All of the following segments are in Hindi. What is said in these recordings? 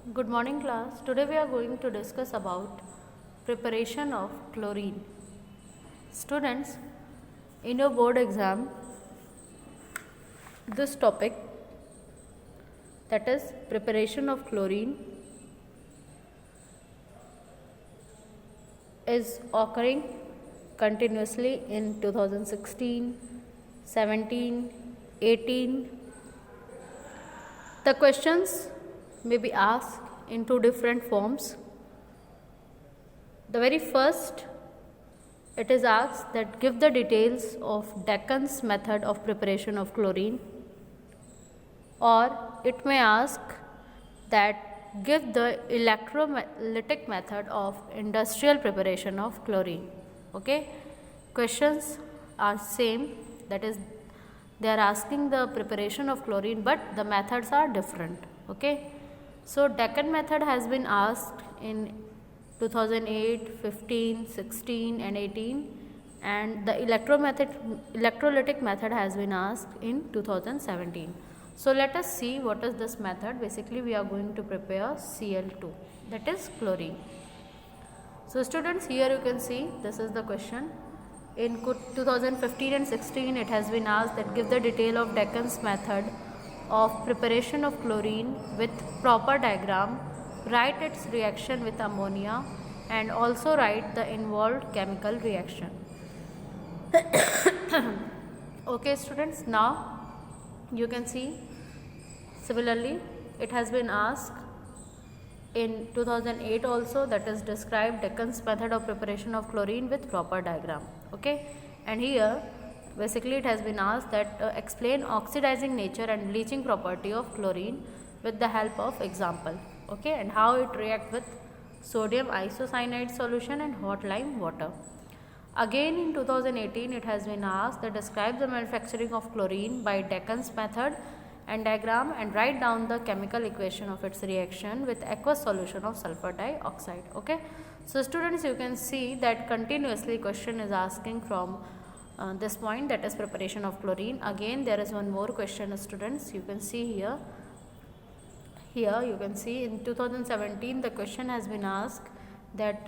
Good morning class. Today we are going to discuss about preparation of chlorine. Students, in your board exam, this topic, that is preparation of chlorine, is occurring continuously in 2016, 17, 18. The questions may be asked in two different forms. The very first, it is asked that give the details of Deccan's method of preparation of chlorine, or it may ask that give the electrolytic method of industrial preparation of chlorine. Okay, questions are same, that is they are asking the preparation of chlorine but the methods are different. Okay, so Deccan method has been asked in 2008, 15, 16 and 18, and the electrolytic method has been asked in 2017. So let us see what is this method. Basically we are going to prepare Cl2, that is chlorine. So students, here you can see this is the question. In 2015 and 16 it has been asked that give the detail of Deccan's method of preparation of chlorine with proper diagram, write its reaction with ammonia and also write the involved chemical reaction. Okay students, now you can see similarly it has been asked in 2008 also, that is describe Deccan's method of preparation of chlorine with proper diagram. Okay, and here basically it has been asked that explain oxidizing nature and bleaching property of chlorine with the help of example. Okay, and how it react with sodium isocyanide solution and hot lime water. Again in 2018 it has been asked that describe the manufacturing of chlorine by Deccan's method and diagram and write down the chemical equation of its reaction with aqueous solution of sulfur dioxide. Okay, so students, you can see that continuously question is asking from this point, that is preparation of chlorine. Again there is one more question students, you can see here you can see in 2017 the question has been asked that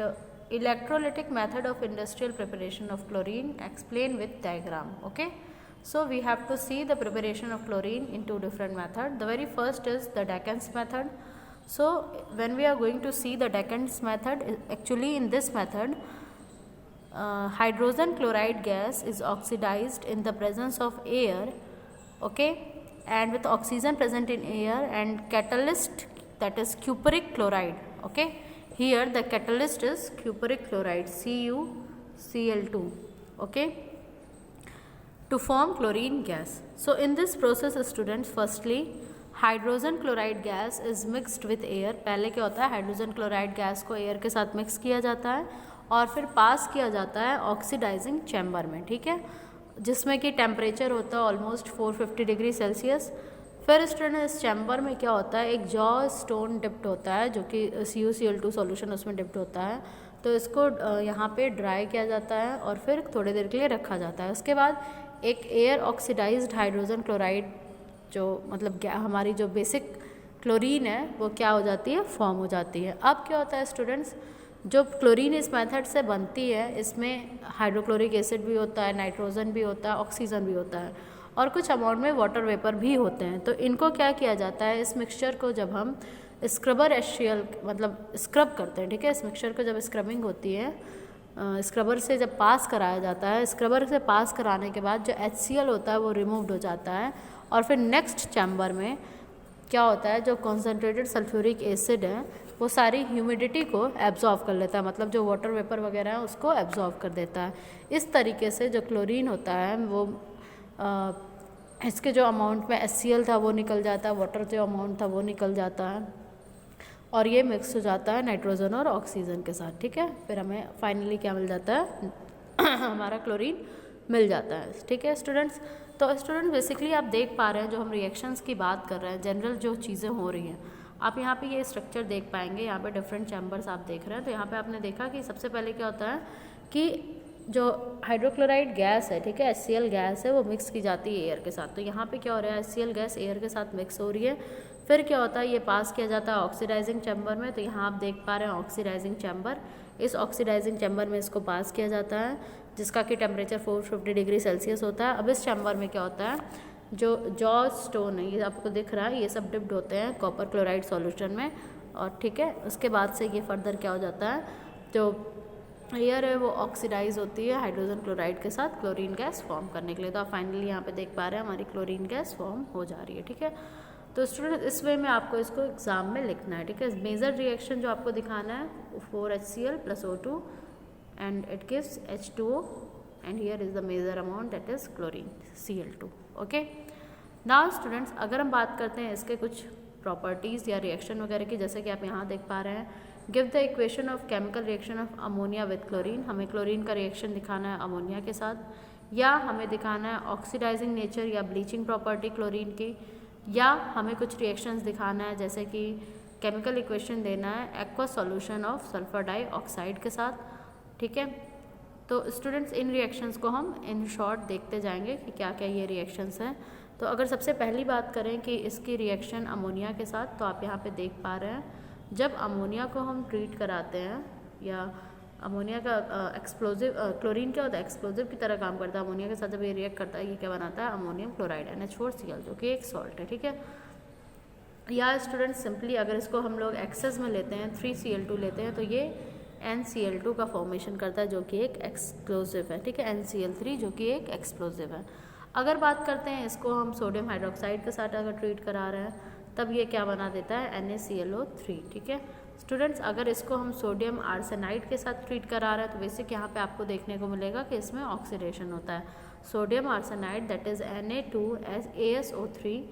electrolytic method of industrial preparation of chlorine, explain with diagram. Okay, so we have to see the preparation of chlorine in two different methods. The very first is the Deccan's method. So when we are going to see the Deccan's method, actually in this method hydrogen chloride gas is oxidized in the presence of air, okay, and with oxygen present in air and catalyst, that is cupric chloride. Okay, here the catalyst is cupric chloride CuCl2, okay, to form chlorine gas. So in this process students, firstly hydrogen chloride gas is mixed with air. पहले क्या होता है, हाइड्रोजन क्लोराइड गैस को एयर के साथ मिक्स किया जाता है और फिर पास किया जाता है ऑक्सीडाइजिंग चैम्बर में. ठीक है, जिसमें कि टेम्परेचर होता है ऑलमोस्ट 450 डिग्री सेल्सियस. फिर स्टूडेंट इस चैम्बर में क्या होता है, एक जॉ स्टोन डिप्ट होता है जो कि CuCl2 सॉल्यूशन उसमें डिप्ट होता है. तो इसको यहाँ पे ड्राई किया जाता है और फिर थोड़ी देर के लिए रखा जाता है. उसके बाद एक एयर ऑक्सीडाइज्ड हाइड्रोजन क्लोराइड जो मतलब हमारी जो बेसिक क्लोरीन है वो क्या हो जाती है, फॉर्म हो जाती है. अब क्या होता है स्टूडेंट्स, जो क्लोरीन इस मेथड से बनती है इसमें हाइड्रोक्लोरिक एसिड भी होता है, नाइट्रोजन भी होता है, ऑक्सीजन भी होता है और कुछ अमाउंट में वाटर वेपर भी होते हैं. तो इनको क्या किया जाता है, इस मिक्सचर को जब हम स्क्रबर एशियल मतलब स्क्रब करते हैं, ठीक है, इस मिक्सचर को जब स्क्रबिंग होती है स्क्रबर से जब पास कराया जाता है, स्क्रबर से पास कराने के बाद जो HCl होता है वो रिमूव्ड हो जाता है और फिर नेक्स्ट चैम्बर में क्या होता है, जो कॉन्सेंट्रेटेड सल्फ्यूरिक एसिड है वो सारी ह्यूमिडिटी को एब्जॉर्व कर लेता है, मतलब जो वाटर वेपर वगैरह है उसको एब्जॉर्व कर देता है. इस तरीके से जो क्लोरीन होता है वो इसके जो अमाउंट में HCl था वो निकल जाता है, वाटर जो अमाउंट था वो निकल जाता है और ये मिक्स हो जाता है नाइट्रोजन और ऑक्सीजन के साथ. ठीक है, फिर हमें फाइनली क्या मिल जाता है हमारा क्लोरीन मिल जाता है. ठीक है स्टूडेंट्स, तो स्टूडेंट बेसिकली आप देख पा रहे हैं जो हम रिएक्शंस की बात कर रहे हैं, जनरल जो चीज़ें हो रही हैं, आप यहाँ पे ये स्ट्रक्चर देख पाएंगे. यहाँ पे डिफरेंट चैम्बर्स आप देख रहे हैं. तो यहाँ पे आपने देखा कि सबसे पहले क्या होता है कि जो हाइड्रोक्लोराइड गैस है, ठीक है, HCl गैस है, वो मिक्स की जाती है एयर के साथ. तो यहाँ पे क्या हो रहा है, HCl गैस एयर के साथ मिक्स हो रही है. फिर क्या होता है, ये पास किया जाता है ऑक्सीडाइजिंग चैम्बर में। तो यहाँ आप देख पा रहे हैं ऑक्सीडाइजिंग चैम्बर। इस ऑक्सीडाइजिंग चैम्बर में इसको पास किया जाता है, जिसका कि टेम्परेचर 450 डिग्री सेल्सियस होता है। अब इस चैम्बर में क्या होता है, जो जॉर्ज स्टोन है, ये आपको दिख रहा है, ये सब डिप्ड होते हैं कॉपर क्लोराइड सॉल्यूशन में। और ठीक है, उसके बाद से ये फर्दर क्या हो जाता है, जो एयर है वो ऑक्सीडाइज होती है हाइड्रोजन क्लोराइड के साथ क्लोरीन गैस फॉर्म करने के लिए। तो आप फाइनली यहाँ पे देख पा रहे हैं हमारी क्लोरीन गैस फॉर्म हो जा रही है। ठीक है, तो स्टूडेंट इस वे में आपको इसको एग्जाम में लिखना है। ठीक है, मेजर रिएक्शन जो आपको दिखाना है 4HCl + O2 and it gives H2O and here is the major amount that is chlorine Cl2। Okay, now students अगर हम बात करते हैं इसके कुछ प्रॉपर्टीज़ या रिएक्शन वगैरह की, जैसे कि आप यहाँ देख पा रहे हैं, give the equation of chemical reaction of ammonia with chlorine. हमें क्लोरीन का रिएक्शन दिखाना है अमोनिया के साथ, या हमें दिखाना है ऑक्सीडाइजिंग नेचर या ब्लीचिंग प्रॉपर्टी क्लोरीन की, या हमें कुछ रिएक्शंस दिखाना है जैसे कि केमिकल इक्वेशन देना है aqua solution of sulphur dioxide के साथ। ठीक है, तो स्टूडेंट्स इन रिएक्शंस को हम इन शॉर्ट देखते जाएंगे कि क्या क्या ये रिएक्शंस हैं। तो अगर सबसे पहली बात करें कि इसकी रिएक्शन अमोनिया के साथ, तो आप यहाँ पे देख पा रहे हैं जब अमोनिया को हम ट्रीट कराते हैं, या अमोनिया का एक्सप्लोजिव, क्लोरीन क्या होता है, एक्सप्लोजिव की तरह काम करता है। अमोनिया के साथ जब ये रिएक्ट करता है, ये क्या बनाता है, अमोनियम क्लोराइड NH4Cl, जो कि एक सॉल्ट है। ठीक है, या स्टूडेंट्स सिंपली अगर इसको हम लोग एक्सेस में लेते हैं, 3Cl2 लेते हैं, तो ये NCl2 का फॉर्मेशन करता है, जो कि एक एक्सप्लोजिव है। ठीक है, NCl3 जो कि एक एक्सप्लोजिव है। अगर बात करते हैं इसको हम सोडियम हाइड्रोक्साइड के साथ अगर ट्रीट करा रहे हैं, तब ये क्या बना देता है, NaClO3। ठीक है स्टूडेंट्स, अगर इसको हम सोडियम आर्सेनाइड के साथ ट्रीट करा रहे हैं, तो बेसिक यहाँ पे आपको देखने को मिलेगा कि इसमें ऑक्सीडेशन होता है। Sodium arsenide that is Na2ASO3,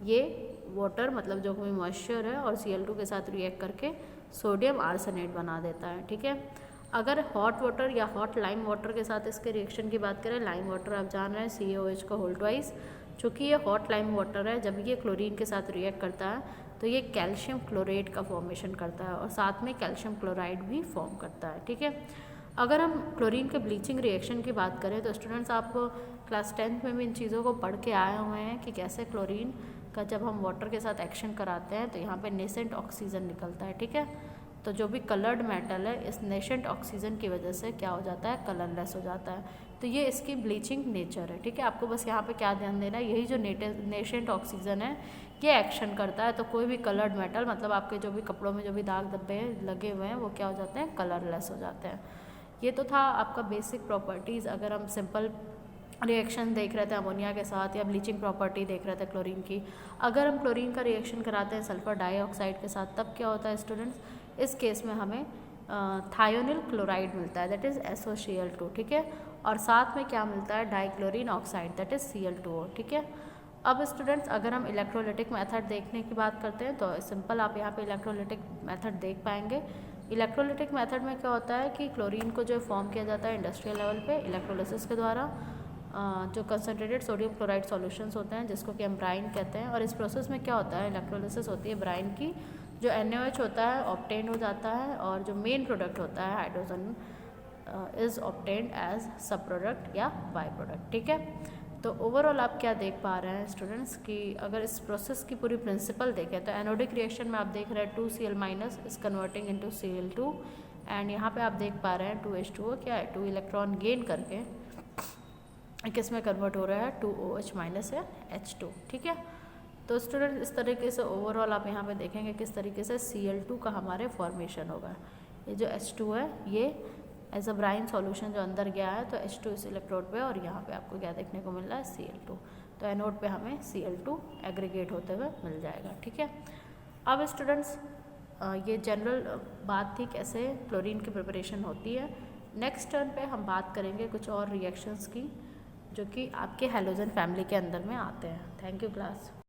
ये वाटर मतलब जो कोई मॉइस्चर है और Cl2 के साथ रिएक्ट करके सोडियम आर्सेनेट बना देता है। ठीक है, अगर हॉट वाटर या हॉट लाइम वाटर के साथ इसके रिएक्शन की बात करें, लाइम वाटर आप जान रहे हैं CaOH का होल ट्वाइस, चूँकि ये हॉट लाइम वाटर है, जब ये क्लोरीन के साथ रिएक्ट करता है तो ये कैल्शियम क्लोरेट का फॉर्मेशन करता है और साथ में कैल्शियम क्लोराइड भी फॉर्म करता है। ठीक है, अगर हम क्लोरीन के ब्लीचिंग रिएक्शन की बात करें, तो स्टूडेंट्स आप क्लास 10th में भी इन चीज़ों को पढ़ के आए हुए हैं कि कैसे क्लोरीन का जब हम वाटर के साथ एक्शन कराते हैं तो यहाँ पे नेसेंट ऑक्सीजन निकलता है। ठीक है, तो जो भी कलर्ड मेटल है, इस नेसेंट ऑक्सीजन की वजह से क्या हो जाता है, कलरलेस हो जाता है। तो ये इसकी ब्लीचिंग नेचर है। ठीक है, आपको बस यहाँ पे क्या ध्यान देना है, यही जो नेसेंट ऑक्सीजन है ये एक्शन करता है, तो कोई भी कलर्ड मेटल मतलब आपके जो भी कपड़ों में जो भी दाग धब्बे लगे हुए हैं वो क्या हो जाते हैं, कलरलेस हो जाते हैं। ये तो था आपका बेसिक प्रॉपर्टीज़। अगर हम सिंपल रिएक्शन देख रहे थे अमोनिया के साथ, या ब्लीचिंग प्रॉपर्टी देख रहे थे क्लोरीन की, अगर हम क्लोरीन का रिएक्शन कराते हैं सल्फर डाइऑक्साइड के साथ, तब क्या होता है स्टूडेंट्स, इस केस में हमें थायोनिल क्लोराइड मिलता है दैट इज़ SOCl2। ठीक है, और साथ में क्या मिलता है, dichlorine oxide that is Cl2O। ठीक है, अब स्टूडेंट्स अगर हम इलेक्ट्रोलिटिक मेथड देखने की बात करते हैं, तो सिंपल आप यहाँ पे इलेक्ट्रोलिटिक मेथड देख पाएंगे। इलेक्ट्रोलिटिक मेथड में क्या होता है कि क्लोरीन को जो फॉर्म किया जाता है इंडस्ट्रियल लेवल पे इलेक्ट्रोलिसिस के द्वारा, जो कंसनट्रेटेड सोडियम क्लोराइड सॉल्यूशंस होते हैं जिसको कि हम ब्राइन कहते हैं। और इस प्रोसेस में क्या होता है, इलेक्ट्रोलिसिस होती है ब्राइन की, जो NaOH होता है ऑब्टेन हो जाता है, और जो मेन प्रोडक्ट होता है हाइड्रोजन इज़ ऑब्टेन्ड एज सब प्रोडक्ट या बाई प्रोडक्ट। ठीक है, तो ओवरऑल आप क्या देख पा रहे हैं स्टूडेंट्स कि अगर इस प्रोसेस की पूरी प्रिंसिपल देखें, तो एनोडिक रिएक्शन में आप देख रहे हैं 2Cl- is converting into Cl2, and यहाँ पे आप देख पा रहे हैं 2H2O क्या है, 2 इलेक्ट्रॉन गेन करके किस में कन्वर्ट हो रहा है, 2OH- या H2। ठीक है, तो स्टूडेंट इस तरीके से ओवरऑल आप यहाँ पे देखेंगे किस तरीके से Cl2 का हमारे फॉर्मेशन होगा। ये जो H2 है ये एज अ ब्राइन सॉल्यूशन जो अंदर गया है, तो H2 इस इलेक्ट्रोड पे, और यहाँ पे आपको क्या देखने को मिल रहा है, Cl2। तो एनोड पे हमें Cl2 एग्रीगेट होते हुए मिल जाएगा। ठीक है, अब स्टूडेंट्स ये जनरल बात थी कैसे क्लोरीन की प्रिपरेशन होती है। नेक्स्ट टर्न पे हम बात करेंगे कुछ और रिएक्शंस की जो कि आपके हैलोजन फैमिली के अंदर में आते हैं। Thank you class.